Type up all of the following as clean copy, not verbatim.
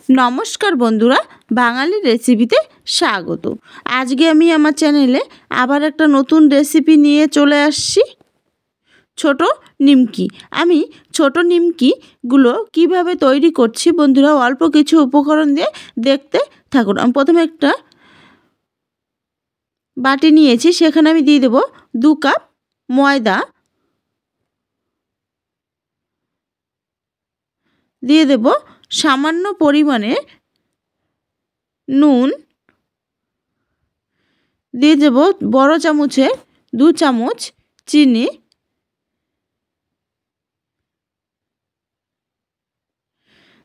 নমস্কার বন্ধুরা, বাঙালি রেসিপিতে স্বাগত। আজকে আমি আমার চ্যানেলে আবার একটা নতুন রেসিপি নিয়ে চলে আসছি, ছোট নিমকি। আমি ছোট নিমকিগুলো কিভাবে তৈরি করছি বন্ধুরা, অল্প কিছু উপকরণ দিয়ে দেখতে থাকুন। আমি প্রথমে একটা বাটি নিয়েছি, সেখানে আমি দিয়ে দেব 2 কাপ ময়দা, দিয়ে দেব সামান্য পরিমাণে নুন, দিয়ে দেব বড় চামচে 2 চামচ চিনি,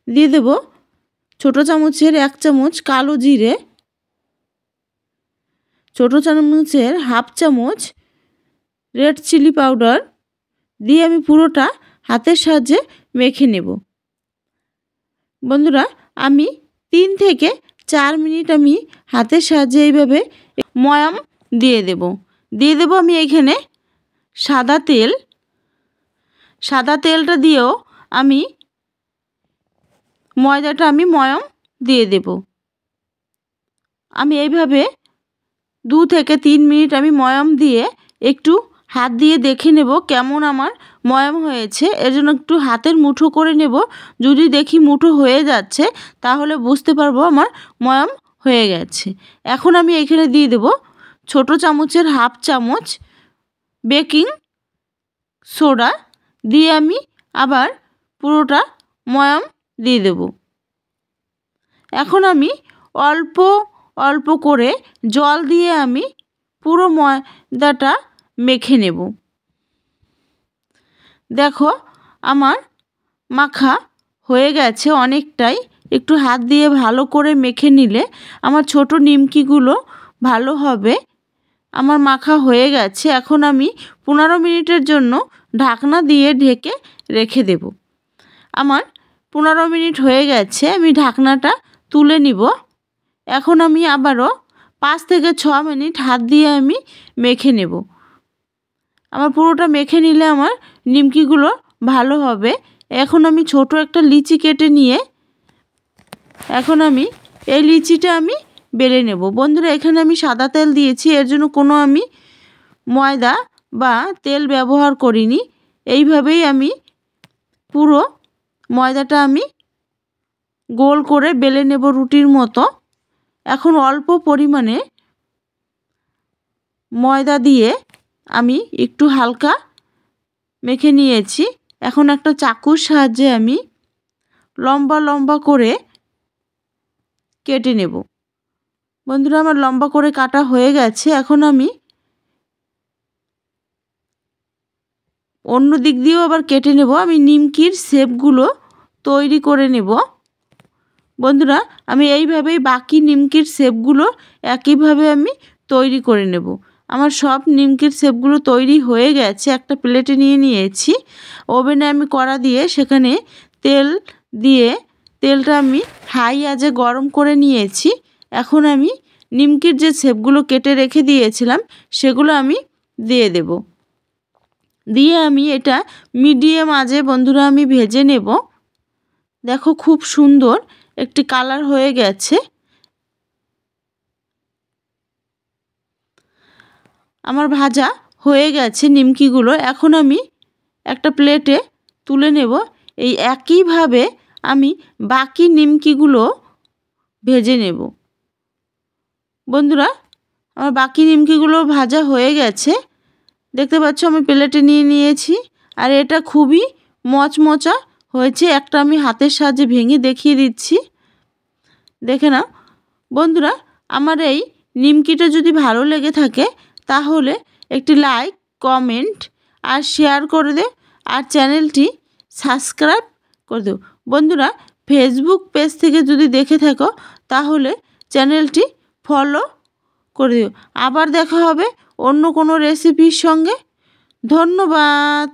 দিয়ে দেব ছোট চামচের 1 চামচ কালো জিরে, ছোট চামচের হাফ চামচ রেড চিলি পাউডার দিয়ে আমি পুরোটা হাতের সাহায্যে মেখে নেব। বন্ধুরা, আমি 3 থেকে 4 মিনিট আমি হাতের সাহায্যে এইভাবে ময়াম দিয়ে দেব। আমি এখানে সাদা তেলটা দিয়েও আমি ময়দাটা আমি ময়াম দিয়ে দেব। আমি এইভাবে 2 থেকে 3 মিনিট আমি ময়াম দিয়ে একটু হাত দিয়ে দেখে নেব কেমন আমার ময়াম হয়েছে। এর জন্য একটু হাতের মুঠো করে নেব। যদি দেখি মুঠো হয়ে যাচ্ছে তাহলে বুঝতে পারবো আমার ময়াম হয়ে গেছে। এখন আমি এখানে দিয়ে দেব ছোট চামচের হাফ চামচ বেকিং সোডা দিয়ে আমি আবার পুরোটা ময়াম দিয়ে দেব। এখন আমি অল্প অল্প করে জল দিয়ে আমি পুরো ময়দাটা মেখে নেব। দেখো আমার মাখা হয়ে গেছে অনেকটাই। একটু হাত দিয়ে ভালো করে মেখে নিলে আমার ছোট নিমকিগুলো ভালো হবে। আমার মাখা হয়ে গেছে। এখন আমি 15 মিনিটের জন্য ঢাকনা দিয়ে ঢেকে রেখে দেব। আমার 15 মিনিট হয়ে গেছে, আমি ঢাকনাটা তুলে নিব। এখন আমি আবারও 5 থেকে 6 মিনিট হাত দিয়ে আমি মেখে নেব। আমার পুরোটা মেখে নিলে আমার নিমকিগুলো ভালো হবে। এখন আমি ছোট একটা লিচি কেটে নিয়ে এখন আমি এই লিচিটা আমি বেলে নেব। বন্ধুরা, এখানে আমি সাদা তেল দিয়েছি, এর জন্য কোনো আমি ময়দা বা তেল ব্যবহার করিনি। এইভাবেই আমি পুরো ময়দাটা আমি গোল করে বেলে নেব রুটির মতো। এখন অল্প পরিমাণে ময়দা দিয়ে আমি একটু হালকা মেখে নিয়েছি। এখন একটা চাকুর সাহায্যে আমি লম্বা লম্বা করে কেটে নেব। বন্ধুরা, আমার লম্বা করে কাটা হয়ে গেছে। এখন আমি অন্য দিক দিয়েও আবার কেটে নেব। আমি নিমকির শেপগুলো তৈরি করে নেব। বন্ধুরা, আমি এইভাবেই বাকি নিমকির শেপগুলো একইভাবে আমি তৈরি করে নেব। আমার সব নিমকির শেপগুলো তৈরি হয়ে গেছে। একটা প্লেটে নিয়ে নিয়েছি। ওভেনে আমি কড়া দিয়ে সেখানে তেল দিয়ে তেলটা আমি হাই আঁচে গরম করে নিয়েছি। এখন আমি নিমকির যে শেপগুলো কেটে রেখে দিয়েছিলাম সেগুলো আমি দিয়ে দেব। দিয়ে আমি এটা মিডিয়াম আঁচে বন্ধুরা আমি ভেজে নেব। দেখো, খুব সুন্দর একটি কালার হয়ে গেছে। আমার ভাজা হয়ে গেছে নিমকিগুলো। এখন আমি একটা প্লেটে তুলে নেব। এই একইভাবে আমি বাকি নিমকিগুলো ভেজে নেব। বন্ধুরা, আমার বাকি নিমকিগুলো ভাজা হয়ে গেছে। দেখতে পাচ্ছ আমি প্লেটে নিয়ে নিয়েছি। আর এটা খুবই মচমচা হয়েছে। একটা আমি হাতের সাহায্যে ভেঙে দেখিয়ে দিচ্ছি, দেখে নাও। বন্ধুরা, আমার এই নিমকিটা যদি ভালো লেগে থাকে তাহলে একটি লাইক, কমেন্ট আর শেয়ার করে দেও। আর চ্যানেলটি সাবস্ক্রাইব করে দেও। বন্ধুরা, ফেসবুক পেজ থেকে যদি দেখে থাকো তাহলে চ্যানেলটি ফলো করে দিও। আবার দেখা হবে অন্য কোনো রেসিপির সঙ্গে। ধন্যবাদ।